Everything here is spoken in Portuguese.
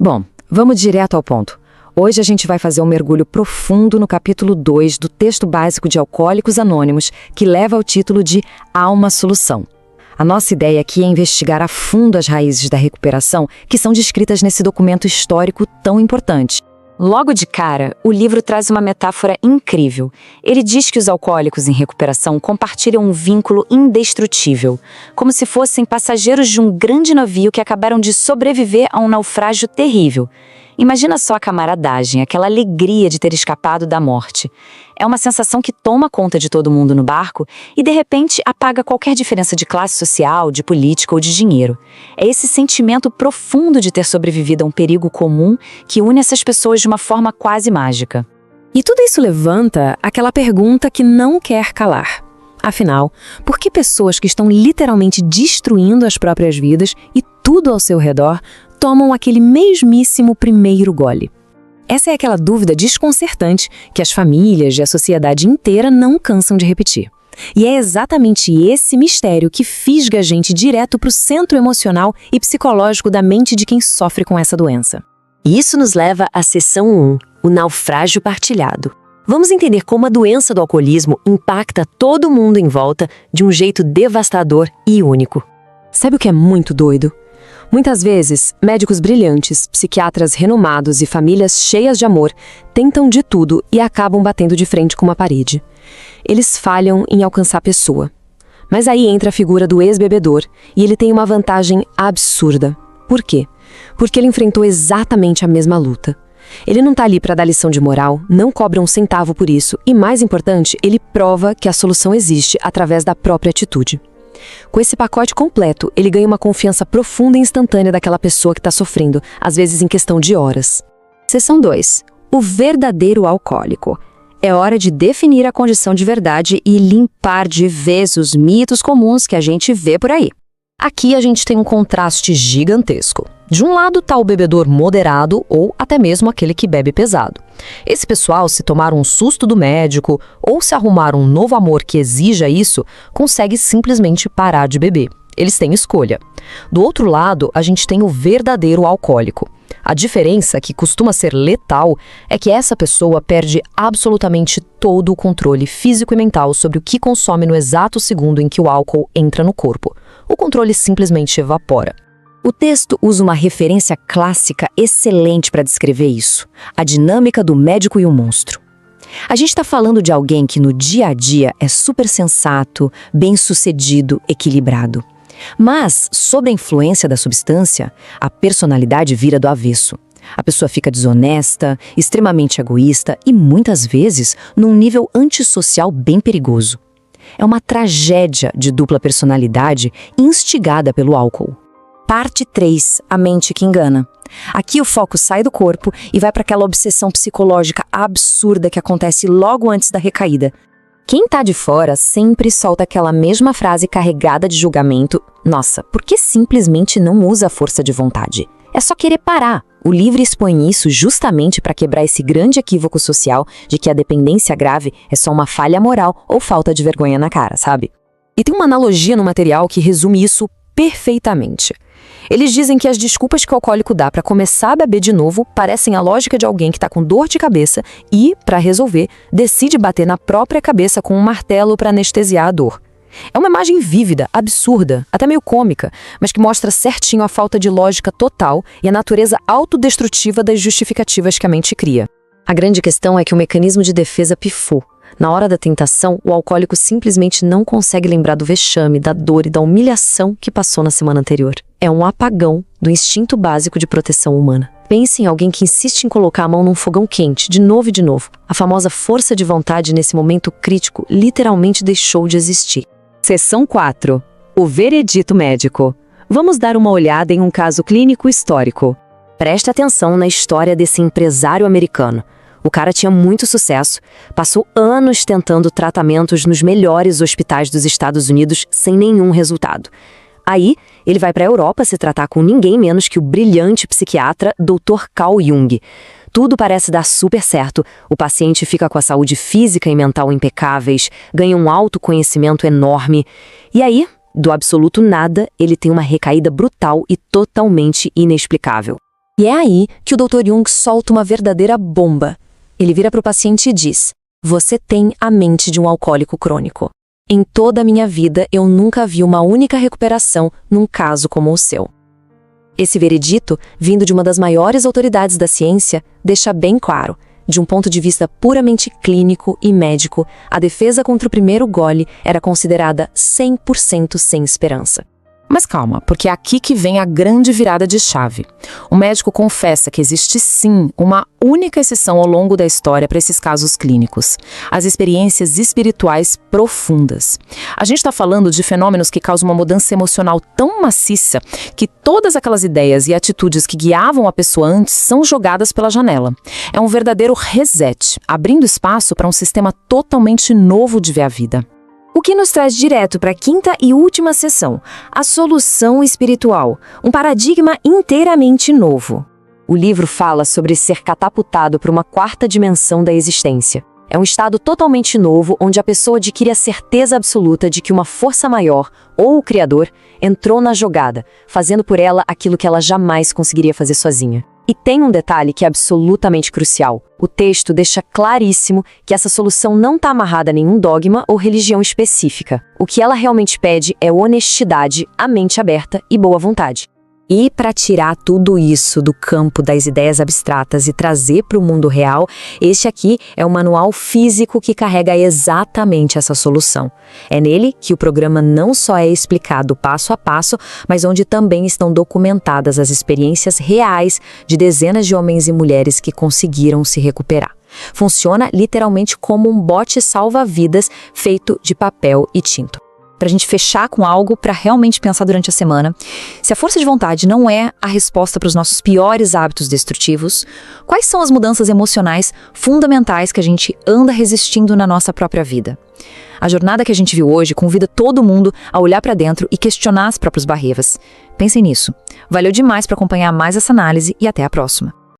Bom, vamos direto ao ponto. Hoje a gente vai fazer um mergulho profundo no capítulo 2 do texto básico de Alcoólicos Anônimos, que leva ao título de Há uma Solução. A nossa ideia aqui é investigar a fundo as raízes da recuperação que são descritas nesse documento histórico tão importante. Logo de cara, o livro traz uma metáfora incrível. Ele diz que os alcoólicos em recuperação compartilham um vínculo indestrutível, como se fossem passageiros de um grande navio que acabaram de sobreviver a um naufrágio terrível. Imagina só a camaradagem, aquela alegria de ter escapado da morte. É uma sensação que toma conta de todo mundo no barco e, de repente, apaga qualquer diferença de classe social, de política ou de dinheiro. É esse sentimento profundo de ter sobrevivido a um perigo comum que une essas pessoas de uma forma quase mágica. E tudo isso levanta aquela pergunta que não quer calar. Afinal, por que pessoas que estão literalmente destruindo as próprias vidas e tudo ao seu redor tomam aquele mesmíssimo primeiro gole? Essa é aquela dúvida desconcertante que as famílias e a sociedade inteira não cansam de repetir. E é exatamente esse mistério que fisga a gente direto para o centro emocional e psicológico da mente de quem sofre com essa doença. E isso nos leva à seção 1, o naufrágio partilhado. Vamos entender como a doença do alcoolismo impacta todo mundo em volta de um jeito devastador e único. Sabe o que é muito doido? Muitas vezes, médicos brilhantes, psiquiatras renomados e famílias cheias de amor tentam de tudo e acabam batendo de frente com uma parede. Eles falham em alcançar a pessoa. Mas aí entra a figura do ex-bebedor e ele tem uma vantagem absurda. Por quê? Porque ele enfrentou exatamente a mesma luta. Ele não está ali para dar lição de moral, não cobra um centavo por isso e, mais importante, ele prova que a solução existe através da própria atitude. Com esse pacote completo, ele ganha uma confiança profunda e instantânea daquela pessoa que está sofrendo, às vezes em questão de horas. Seção 2. O verdadeiro alcoólico. É hora de definir a condição de verdade e limpar de vez os mitos comuns que a gente vê por aí. Aqui a gente tem um contraste gigantesco. De um lado está o bebedor moderado ou até mesmo aquele que bebe pesado. Esse pessoal, se tomar um susto do médico ou se arrumar um novo amor que exija isso, consegue simplesmente parar de beber. Eles têm escolha. Do outro lado, a gente tem o verdadeiro alcoólico. A diferença, que costuma ser letal, é que essa pessoa perde absolutamente todo o controle físico e mental sobre o que consome no exato segundo em que o álcool entra no corpo. O controle simplesmente evapora. O texto usa uma referência clássica excelente para descrever isso: a dinâmica do médico e o monstro. A gente está falando de alguém que no dia a dia é super sensato, bem-sucedido, equilibrado. Mas, sob a influência da substância, a personalidade vira do avesso. A pessoa fica desonesta, extremamente egoísta e, muitas vezes, num nível antissocial bem perigoso. É uma tragédia de dupla personalidade instigada pelo álcool. Parte 3. A mente que engana. Aqui o foco sai do corpo e vai para aquela obsessão psicológica absurda que acontece logo antes da recaída. Quem tá de fora sempre solta aquela mesma frase carregada de julgamento: nossa, por que simplesmente não usa a força de vontade? É só querer parar. O livro expõe isso justamente para quebrar esse grande equívoco social de que a dependência grave é só uma falha moral ou falta de vergonha na cara, sabe? E tem uma analogia no material que resume isso perfeitamente. Eles dizem que as desculpas que o alcoólico dá para começar a beber de novo parecem a lógica de alguém que está com dor de cabeça e, para resolver, decide bater na própria cabeça com um martelo para anestesiar a dor. É uma imagem vívida, absurda, até meio cômica, mas que mostra certinho a falta de lógica total e a natureza autodestrutiva das justificativas que a mente cria. A grande questão é que o mecanismo de defesa pifou. Na hora da tentação, o alcoólico simplesmente não consegue lembrar do vexame, da dor e da humilhação que passou na semana anterior. É um apagão do instinto básico de proteção humana. Pense em alguém que insiste em colocar a mão num fogão quente, de novo e de novo. A famosa força de vontade nesse momento crítico literalmente deixou de existir. Seção 4. O veredito médico. Vamos dar uma olhada em um caso clínico histórico. Preste atenção na história desse empresário americano. O cara tinha muito sucesso, passou anos tentando tratamentos nos melhores hospitais dos Estados Unidos sem nenhum resultado. Aí, ele vai para a Europa se tratar com ninguém menos que o brilhante psiquiatra Dr. Carl Jung. Tudo parece dar super certo, o paciente fica com a saúde física e mental impecáveis, ganha um autoconhecimento enorme. E aí, do absoluto nada, ele tem uma recaída brutal e totalmente inexplicável. E é aí que o Dr. Jung solta uma verdadeira bomba. Ele vira para o paciente e diz: você tem a mente de um alcoólico crônico. Em toda a minha vida, eu nunca vi uma única recuperação num caso como o seu. Esse veredito, vindo de uma das maiores autoridades da ciência, deixa bem claro: de um ponto de vista puramente clínico e médico, a defesa contra o primeiro gole era considerada 100% sem esperança. Mas calma, porque é aqui que vem a grande virada de chave. O médico confessa que existe sim uma única exceção ao longo da história para esses casos clínicos: as experiências espirituais profundas. A gente está falando de fenômenos que causam uma mudança emocional tão maciça que todas aquelas ideias e atitudes que guiavam a pessoa antes são jogadas pela janela. É um verdadeiro reset, abrindo espaço para um sistema totalmente novo de ver a vida. O que nos traz direto para a quinta e última sessão, a solução espiritual, um paradigma inteiramente novo. O livro fala sobre ser catapultado para uma quarta dimensão da existência. É um estado totalmente novo onde a pessoa adquire a certeza absoluta de que uma força maior, ou o Criador, entrou na jogada, fazendo por ela aquilo que ela jamais conseguiria fazer sozinha. E tem um detalhe que é absolutamente crucial. O texto deixa claríssimo que essa solução não está amarrada a nenhum dogma ou religião específica. O que ela realmente pede é honestidade, a mente aberta e boa vontade. E para tirar tudo isso do campo das ideias abstratas e trazer para o mundo real, este aqui é o manual físico que carrega exatamente essa solução. É nele que o programa não só é explicado passo a passo, mas onde também estão documentadas as experiências reais de dezenas de homens e mulheres que conseguiram se recuperar. Funciona literalmente como um bote salva-vidas feito de papel e tinta. Para a gente fechar com algo para realmente pensar durante a semana. Se a força de vontade não é a resposta para os nossos piores hábitos destrutivos, quais são as mudanças emocionais fundamentais que a gente anda resistindo na nossa própria vida? A jornada que a gente viu hoje convida todo mundo a olhar para dentro e questionar as próprias barreiras. Pensem nisso. Valeu demais para acompanhar mais essa análise e até a próxima.